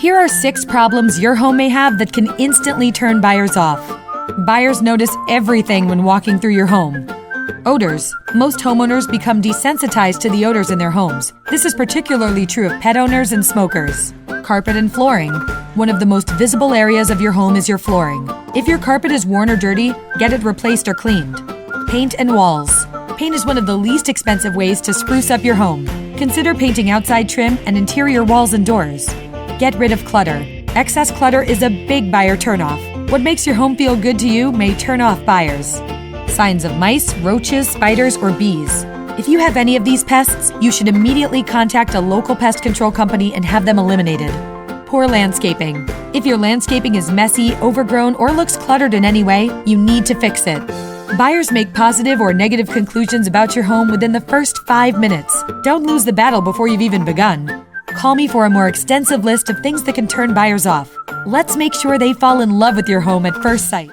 Here are 6 problems your home may have that can instantly turn buyers off. Buyers notice everything when walking through your home. Odors. Most homeowners become desensitized to the odors in their homes. This is particularly true of pet owners and smokers. Carpet and flooring. One of the most visible areas of your home is your flooring. If your carpet is worn or dirty, get it replaced or cleaned. Paint and walls. Paint is one of the least expensive ways to spruce up your home. Consider painting outside trim and interior walls and doors. Get rid of clutter. Excess clutter is a big buyer turnoff. What makes your home feel good to you may turn off buyers. Signs of mice, roaches, spiders, or bees. If you have any of these pests, you should immediately contact a local pest control company and have them eliminated. Poor landscaping. If your landscaping is messy, overgrown, or looks cluttered in any way, you need to fix it. Buyers make positive or negative conclusions about your home within the first 5 minutes. Don't lose the battle before you've even begun. Call me for a more extensive list of things that can turn buyers off. Let's make sure they fall in love with your home at first sight.